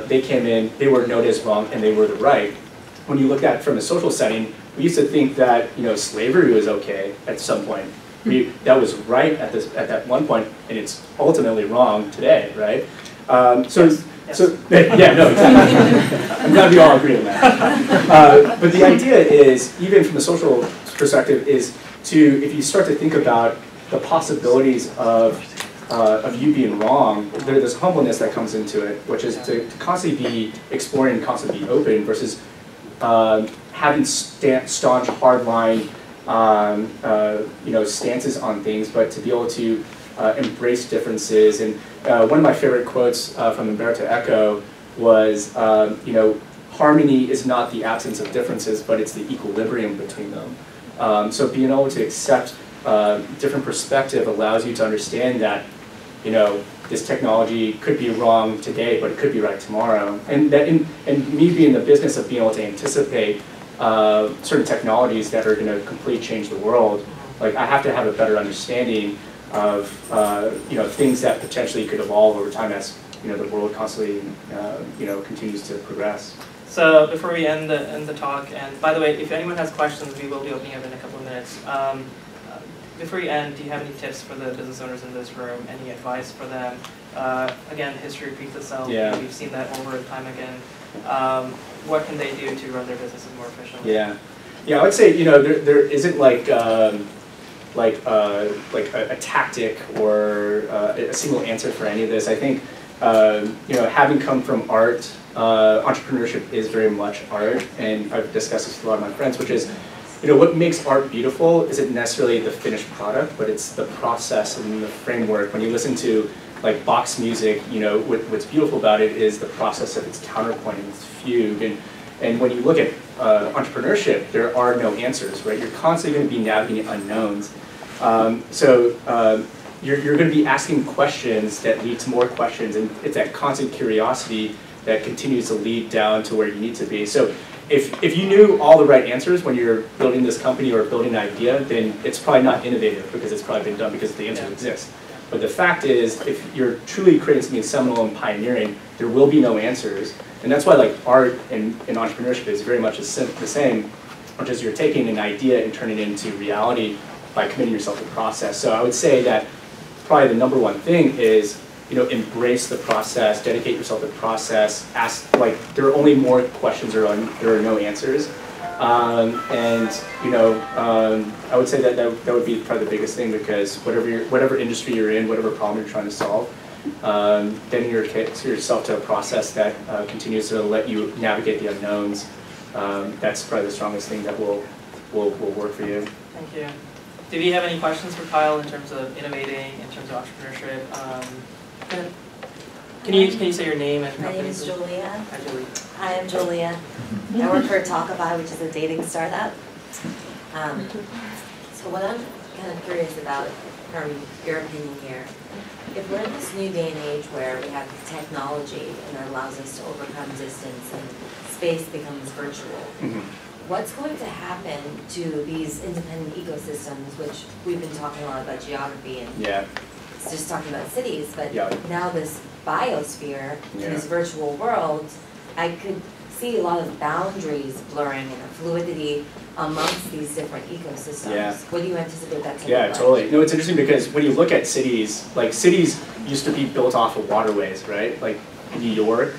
they came in, they were noted as wrong, and they were the right. When you look at it from a social setting, we used to think that slavery was okay at some point. That was right at that one point, and it's ultimately wrong today, right?
Yes.
Yeah, no, exactly. I'm glad we all agree on that. But the idea is, even from a social perspective, is if you start to think about the possibilities of you being wrong, there's this humbleness that comes into it, which is to constantly be exploring and constantly be open versus having staunch, hardline stances on things, but to be able to embrace differences. And one of my favorite quotes from Umberto Eco was, harmony is not the absence of differences, but it's the equilibrium between them. So being able to accept different perspective allows you to understand that, this technology could be wrong today, but it could be right tomorrow. And me being in the business of being able to anticipate certain technologies that are going to completely change the world, like I have to have a better understanding of things that potentially could evolve over time as the world constantly continues to progress.
So before we end the talk, and by the way, if anyone has questions, we will be opening up in a couple of minutes. Before we end, do you have any tips for the business owners in this room? Any advice for them? Again, history repeats itself.
Yeah.
We've seen that over and time again. What can they do to run their businesses more efficiently?
Yeah, I would say there isn't like a tactic or a single answer for any of this. I think having come from art, entrepreneurship is very much art, and I've discussed this with a lot of my friends, which is what makes art beautiful isn't necessarily the finished product, but it's the process and the framework. When you listen to like Bach's music, what's beautiful about it is the process of its counterpoint and its fugue. And when you look at entrepreneurship, there are no answers, right? You're constantly going to be navigating unknowns. You're going to be asking questions that lead to more questions, and it's that constant curiosity that continues to lead down to where you need to be. So if you knew all the right answers when you're building this company or building an idea, then it's probably not innovative because it's probably been done because the answers exist. But the fact is, if you're truly creating something seminal and pioneering, there will be no answers. And that's why like art and entrepreneurship is very much the same, which is you're taking an idea and turning it into reality by committing yourself to the process. So I would say that probably the number one thing is, embrace the process, dedicate yourself to the process, ask, there are only more questions, there are no answers. I would say that would be probably the biggest thing, because whatever industry you're in, whatever problem you're trying to solve, dedicating yourself to a process that continues to let you navigate the unknowns. That's probably the strongest thing that will work for you.
Thank you. Do we have any questions for Kyle in terms of innovating, in terms of entrepreneurship? Go ahead. Can you say your name and company?
My name is Julia.
Hi, Julie.
Hi, I'm Julia. I work for Talkify, which is a dating startup. So what I'm kind of curious about, from your opinion here, if we're in this new day and age where we have technology and it allows us to overcome distance and space becomes virtual, what's going to happen to these independent ecosystems, which we've been talking a lot about geography and just talking about cities, but now this biosphere in this virtual world, I could see a lot of boundaries blurring and a fluidity amongst these different ecosystems.
Yeah.
What do you anticipate that to look
Yeah,
like?
totally. No, it's interesting because when you look at cities, like cities used to be built off of waterways, right? Like New York,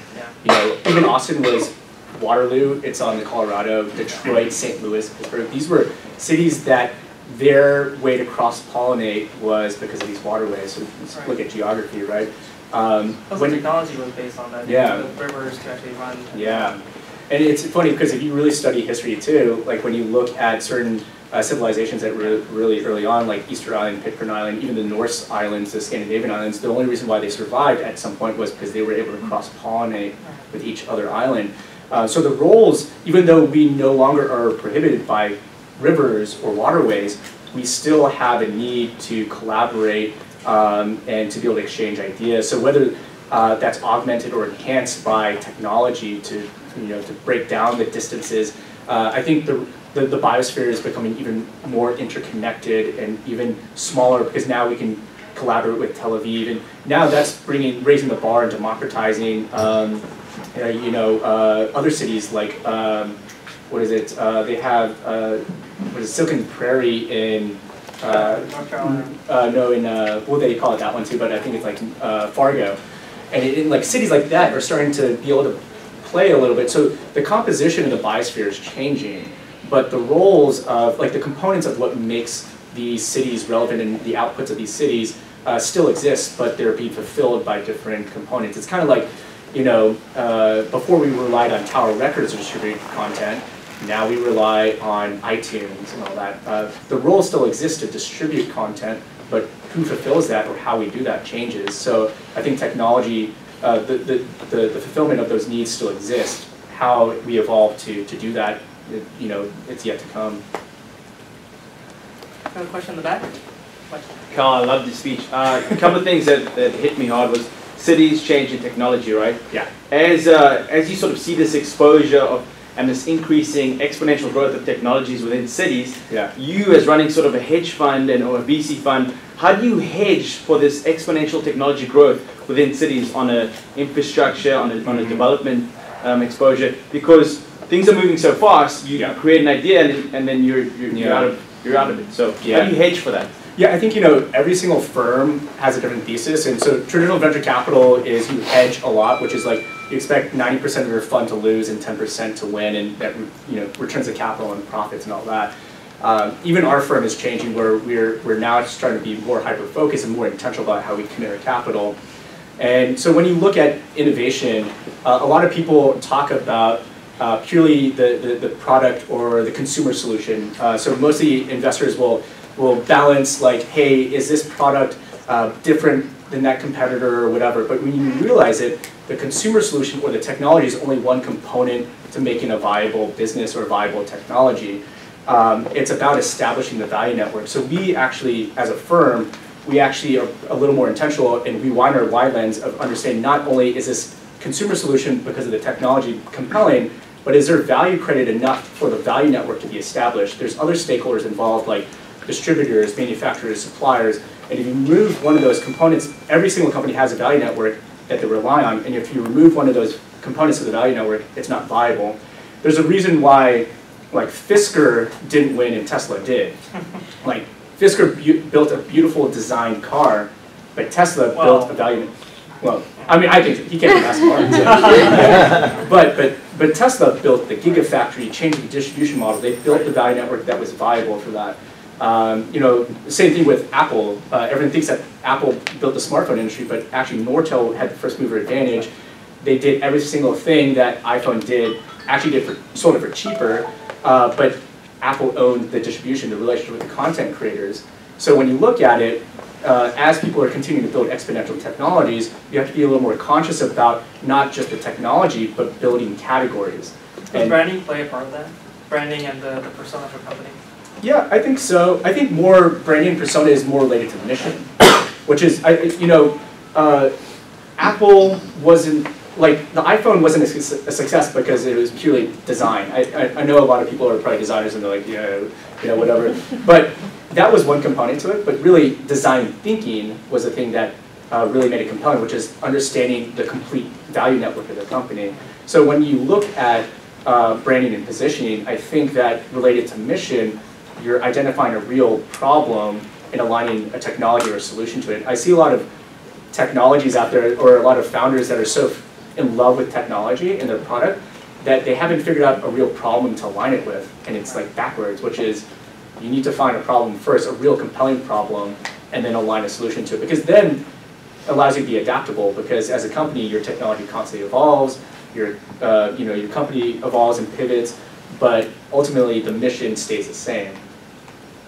you know, even Austin was Waterloo, it's on the Colorado, Detroit, St. Louis, Pittsburgh. These were cities that their way to cross-pollinate was because of these waterways. So let's look at geography, right?
Also, technology was based on that.
Yeah.
The rivers to actually run.
Yeah. And it's funny because if you really study history too, like when you look at certain civilizations that were really early on, like Easter Island, Pitcairn Island, even the Norse islands, the Scandinavian islands, the only reason why they survived at some point was because they were able to cross-pollinate with each other island. So the roles, even though we no longer are prohibited by rivers or waterways, we still have a need to collaborate and to be able to exchange ideas. So whether that's augmented or enhanced by technology to break down the distances, I think the biosphere is becoming even more interconnected and even smaller because now we can collaborate with Tel Aviv, and now that's raising the bar and democratizing other cities like what is it? They have what is it, Silicon Prairie in
North Carolina.
well, they call it that one too, but I think it's like Fargo, and in like cities like that are starting to be able to play a little bit. So the composition of the biosphere is changing, but the roles of like the components of what makes these cities relevant and the outputs of these cities still exist, but they're being fulfilled by different components. It's kind of like, before we relied on Tower Records to distribute content, now we rely on iTunes and all that. The role still exists to distribute content, but who fulfills that or how we do that changes. So I think technology, the fulfillment of those needs still exist. How we evolve to do that, it's yet to come.
Got a question in the back?
Carl, I love the speech. A couple of things that hit me hard was cities changing technology, right?
Yeah.
As you sort of see this exposure of and this increasing exponential growth of technologies within cities, you as running sort of a hedge fund or a VC fund, how do you hedge for this exponential technology growth within cities on a infrastructure, on a development exposure? Because things are moving so fast, you create an idea and then you're out of it. So how do you hedge for that?
Yeah, I think every single firm has a different thesis, and so traditional venture capital is you hedge a lot, which is like you expect 90% of your fund to lose and 10% to win, and that returns of capital and profits and all that. Even our firm is changing, where we're now just trying to be more hyper focused and more intentional about how we commit our capital. And so when you look at innovation, a lot of people talk about purely the product or the consumer solution. So mostly investors will balance like, hey, is this product different than that competitor or whatever? But when you realize it, the consumer solution or the technology is only one component to making a viable business or a viable technology. It's about establishing the value network. So we actually, as a firm, we actually are a little more intentional and we widen our wide lens of understanding not only is this consumer solution because of the technology compelling, but is there value created enough for the value network to be established? There's other stakeholders involved like distributors, manufacturers, suppliers, and if you remove one of those components, every single company has a value network that they rely on, and if you remove one of those components of the value network, it's not viable. There's a reason why like Fisker didn't win and Tesla did. Like Fisker built a beautiful designed car, but Tesla built a value. Well, I mean, I think he can't be asked but Tesla built the Gigafactory, changed the distribution model. They built the value network that was viable for that. Same thing with Apple. Everyone thinks that Apple built the smartphone industry, but actually Nortel had the first mover advantage. They did every single thing that iPhone did, sold it for cheaper, but Apple owned the distribution, the relationship with the content creators. So when you look at it, as people are continuing to build exponential technologies, you have to be a little more conscious about not just the technology, but building categories.
Does branding play a part of that? Branding and the persona of a company?
Yeah, I think so. I think more branding persona is more related to the mission, which is, Apple wasn't, like, the iPhone wasn't a success because it was purely design. I know a lot of people are probably designers and they're like, whatever. But that was one component to it, but really design thinking was the thing that really made it compelling, which is understanding the complete value network of the company. So when you look at branding and positioning, I think that related to mission, you're identifying a real problem and aligning a technology or a solution to it. I see a lot of technologies out there, or a lot of founders that are so in love with technology and their product that they haven't figured out a real problem to align it with. And it's like backwards, which is you need to find a problem first, a real compelling problem, and then align a solution to it. Because then it allows you to be adaptable, because as a company, your technology constantly evolves, your company evolves and pivots, but ultimately the mission stays the same.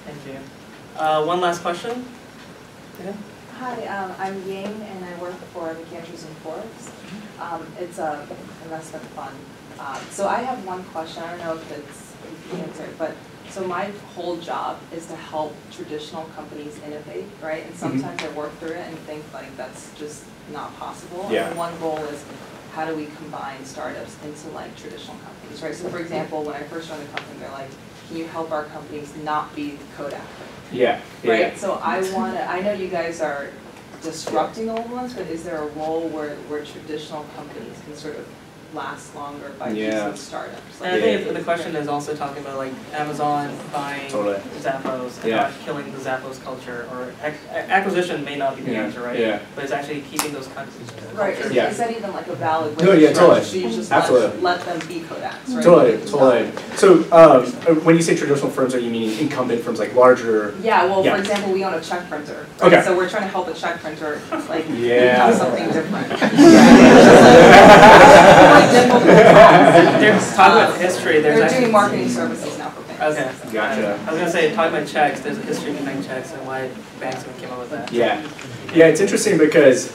Thank you. One last question. Yeah.
Hi, I'm Ying, and I work for McAndrews and Forbes. It's an investment fund. So I have one question. I don't know if you can answer it, but so my whole job is to help traditional companies innovate, right? And sometimes I work through it and think like that's just not possible.
Yeah.
And one goal is how do we combine startups into like traditional companies, right? So for example, when I first joined the company, they're like, can you help our companies not be Kodak?
Yeah.
Right?
Yeah.
So I know you guys are disrupting old ones, but is there a role where traditional companies can sort of last longer by using startups?
And I think the question is also talking about like Amazon buying Zappos and not killing the Zappos culture, or acquisition may not be the answer, right?
Yeah.
But it's actually keeping those cultures.
Right, is that even like a valid way
No, yeah, totally.
So you just
Absolutely.
let them be Kodaks, right?
Totally. So when you say traditional firms, are you meaning incumbent firms, like larger?
Yeah, well, for example, we own a check printer. Right?
Okay.
So we're trying to help a check printer like
have
something different.
Talk about history.
They're doing marketing services now for banks.
Okay.
Gotcha.
I was going to say, talk about checks. There's a history behind checks and why banks even came up with that.
Yeah, it's interesting because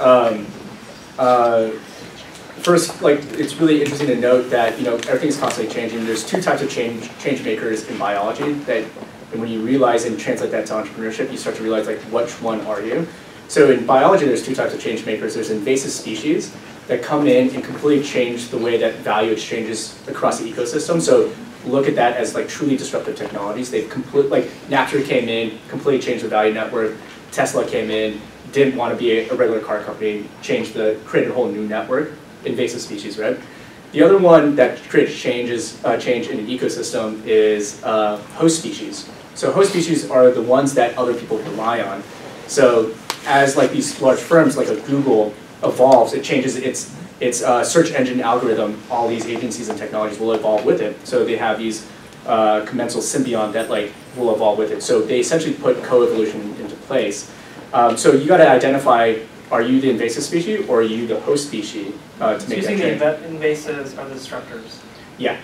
first, like, it's really interesting to note that everything's constantly changing. There's two types of change makers in biology that, and when you realize and translate that to entrepreneurship, you start to realize like which one are you. So in biology, there's two types of change makers. There's invasive species that come in and completely change the way that value exchanges across the ecosystem. So look at that as like truly disruptive technologies. They've like Napster came in, completely changed the value network. Tesla came in, didn't want to be a regular car company, created a whole new network. Invasive species, right? The other one that creates change in an ecosystem is host species. So host species are the ones that other people rely on. So as like these large firms like a Google evolves, it changes its search engine algorithm. All these agencies and technologies will evolve with it. So they have these commensal symbiont that like will evolve with it. So they essentially put co-evolution into place. So you got to identify: are you the invasive species or are you the host species to make that change?
So you think the invasives are the disruptors?
Yeah.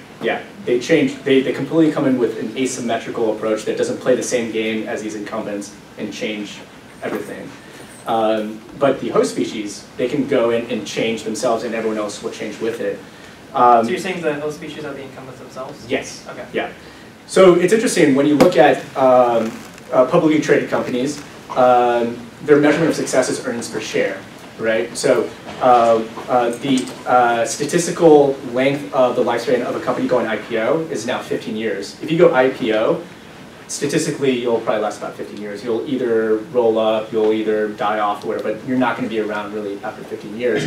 They change. They completely come in with an asymmetrical approach that doesn't play the same game as these incumbents and change everything. But the host species, they can go in and change themselves, and everyone else will change with it.
So you're saying the host species are the incumbents themselves?
Yes.
Okay.
Yeah. So it's interesting when you look at publicly traded companies. Their measurement of success is earnings per share, right? So the statistical length of the lifespan of a company going IPO is now 15 years. If you go IPO, statistically, you'll probably last about 15 years. You'll either roll up, you'll either die off, or whatever, but you're not going to be around really after 15 years.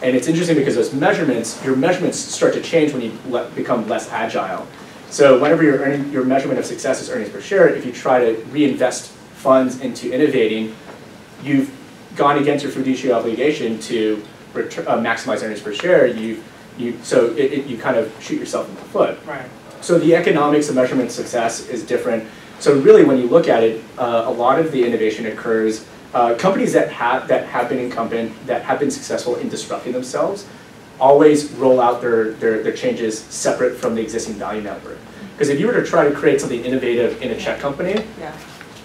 And it's interesting because those measurements, your measurements start to change when you become less agile. So whenever your measurement of success is earnings per share, if you try to reinvest funds into innovating, you've gone against your fiduciary obligation to maximize earnings per share. You kind of shoot yourself in the foot.
Right.
So the economics of measurement success is different. So really, when you look at it, a lot of the innovation occurs. Companies that have been incumbent, that have been successful in disrupting themselves, always roll out their changes separate from the existing value network. Because if you were to try to create something innovative in a check company,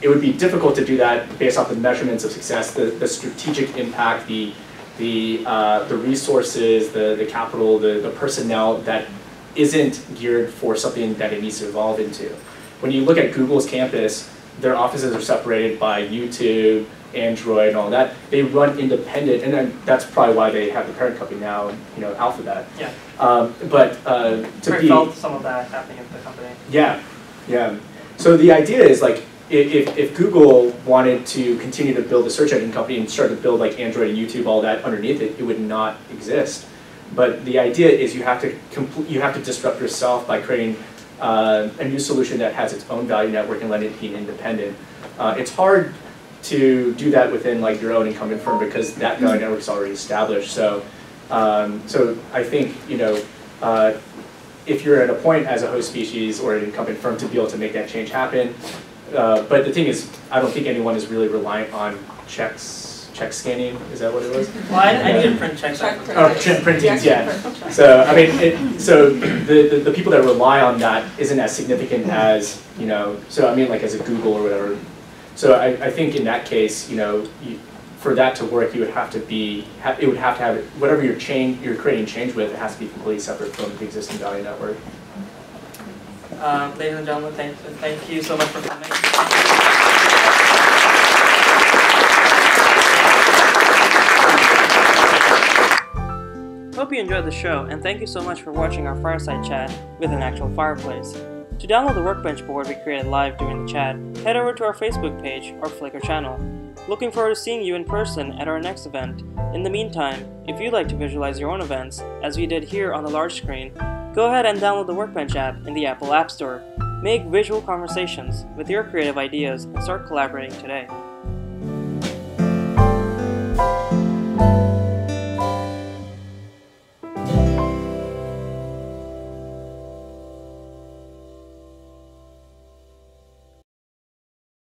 it would be difficult to do that based off the measurements of success, the strategic impact, the resources, the capital, the personnel that isn't geared for something that it needs to evolve into. When you look at Google's campus, their offices are separated by YouTube, Android, and all that. They run independent, and then that's probably why they have the parent company now, Alphabet.
Yeah.
To
felt some of that happening at the company.
Yeah. So the idea is like if Google wanted to continue to build a search engine company and start to build like Android and YouTube, all that underneath it, it would not exist. But the idea is you have to disrupt yourself by creating a new solution that has its own value network and let it be independent. It's hard to do that within like your own incumbent firm because that value network is already established. So, so I think if you're at a point as a host species or an incumbent firm to be able to make that change happen. But the thing is, I don't think anyone is really reliant on check scanning. Is that what it was?
Well, I need to print checks.
Printings, yeah. So I mean, so the people that rely on that isn't as significant as So I mean, like as a Google or whatever. So I think in that case, for that to work, you would have to it would have to have whatever you're creating change with. It has to be completely separate from the existing value network.
Ladies and gentlemen, thank you so much for coming.
Hope you enjoyed the show, and thank you so much for watching our fireside chat with an actual fireplace. To download the workbench board we created live during the chat, head over to our Facebook page or Flickr channel. Looking forward to seeing you in person at our next event. In the meantime, if you'd like to visualize your own events, as we did here on the large screen, go ahead and download the Workbench app in the Apple App Store. Make visual conversations with your creative ideas and start collaborating today.